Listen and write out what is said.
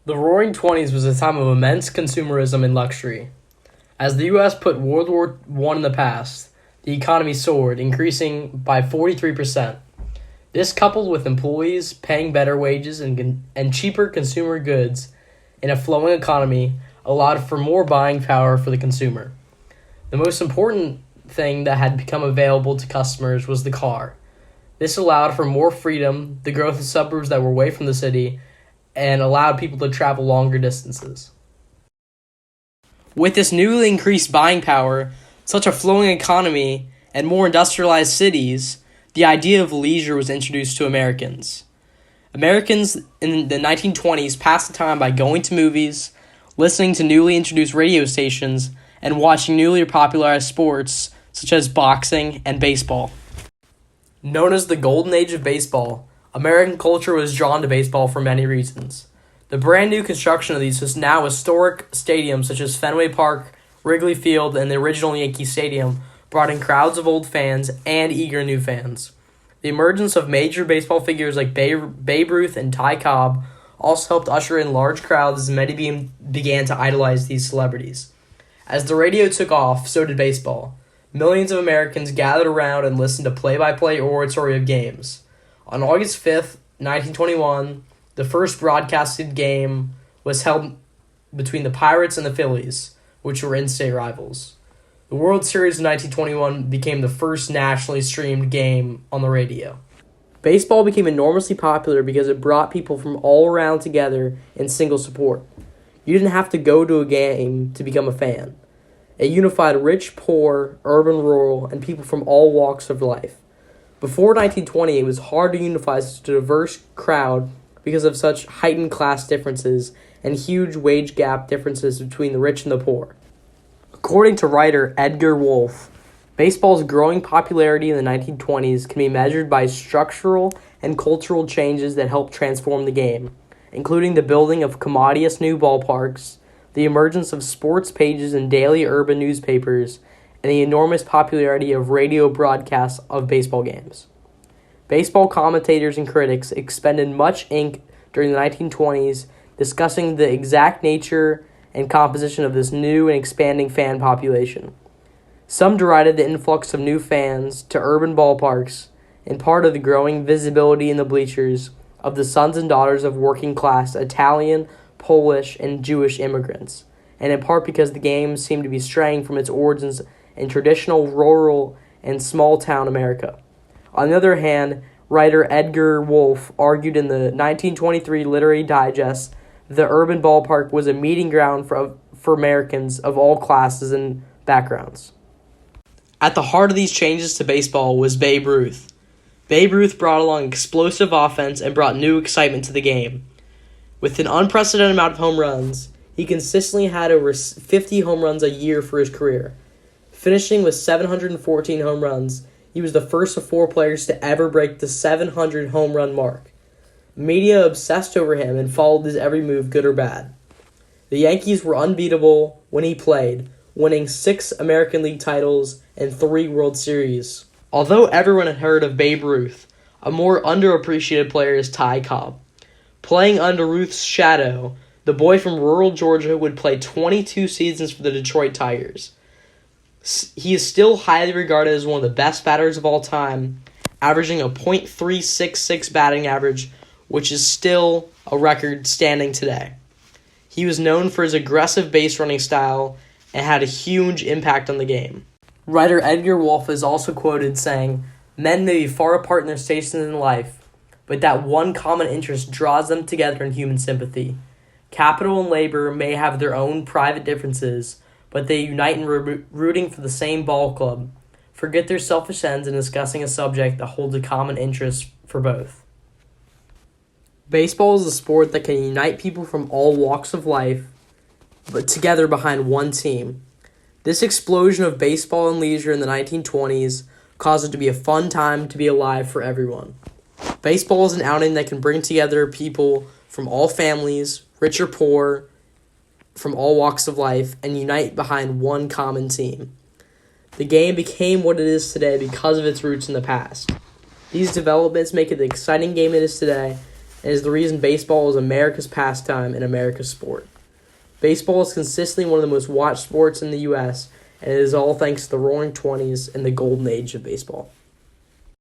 The Roaring Twenties was a time of immense consumerism and luxury. As the U.S. put World War I in the past, the economy soared, increasing by 43%. This, coupled with employees paying better wages and cheaper consumer goods in a flowing economy, allowed for more buying power for the consumer. The most important thing that had become available to customers was the car. This allowed for more freedom, the growth of suburbs that were away from the city, and allowed people to travel longer distances. With this newly increased buying power, such a flowing economy, and more industrialized cities, the idea of leisure was introduced to Americans. Americans in the 1920s passed the time by going to movies, listening to newly introduced radio stations, and watching newly popularized sports such as boxing and baseball. Known as the Golden Age of Baseball, American culture was drawn to baseball for many reasons. The brand new construction of these is now historic stadiums such as Fenway Park, Wrigley Field, and the original Yankee Stadium brought in crowds of old fans and eager new fans. The emergence of major baseball figures like Babe Ruth and Ty Cobb also helped usher in large crowds as many began to idolize these celebrities. As the radio took off, so did baseball. Millions of Americans gathered around and listened to play-by-play oratory of games. On August 5th, 1921, the first broadcasted game was held between the Pirates and the Phillies, which were in-state rivals. The World Series of 1921 became the first nationally streamed game on the radio. Baseball became enormously popular because it brought people from all around together in single support. You didn't have to go to a game to become a fan. It unified rich, poor, urban, rural, and people from all walks of life. Before 1920, it was hard to unify such a diverse crowd because of such heightened class differences and huge wage gap differences between the rich and the poor. According to writer Edgar Wolfe, baseball's growing popularity in the 1920s can be measured by structural and cultural changes that helped transform the game, including the building of commodious new ballparks, the emergence of sports pages in daily urban newspapers, and the enormous popularity of radio broadcasts of baseball games. Baseball commentators and critics expended much ink during the 1920s discussing the exact nature and composition of this new and expanding fan population. Some derided the influx of new fans to urban ballparks, in part of the growing visibility in the bleachers of the sons and daughters of working-class Italian, Polish, and Jewish immigrants, and in part because the game seemed to be straying from its origins in traditional rural and small-town America. On the other hand, writer Edgar Wolfe argued in the 1923 Literary Digest the urban ballpark was a meeting ground for Americans of all classes and backgrounds. At the heart of these changes to baseball was Babe Ruth. Babe Ruth brought along explosive offense and brought new excitement to the game. With an unprecedented amount of home runs, he consistently had over 50 home runs a year for his career. Finishing with 714 home runs, he was the first of 4 players to ever break the 700 home run mark. Media obsessed over him and followed his every move, good or bad. The Yankees were unbeatable when he played, winning 6 American League titles and 3 World Series. Although everyone had heard of Babe Ruth, a more underappreciated player is Ty Cobb. Playing under Ruth's shadow, the boy from rural Georgia would play 22 seasons for the Detroit Tigers. He is still highly regarded as one of the best batters of all time, averaging a .366 batting average, which is still a record standing today. He was known for his aggressive base running style and had a huge impact on the game. Writer Edgar Wolfe is also quoted saying, "Men may be far apart in their stations in life, but that one common interest draws them together in human sympathy. Capital and labor may have their own private differences, but they unite in rooting for the same ball club, forget their selfish ends in discussing a subject that holds a common interest for both." Baseball is a sport that can unite people from all walks of life, but together behind one team. This explosion of baseball and leisure in the 1920s caused it to be a fun time to be alive for everyone. Baseball is an outing that can bring together people from all families, rich or poor, from all walks of life, and unite behind one common team. The game became what it is today because of its roots in the past. These developments make it the exciting game it is today, and is the reason baseball is America's pastime and America's sport. Baseball is consistently one of the most watched sports in the U.S., and it is all thanks to the Roaring Twenties and the golden age of baseball.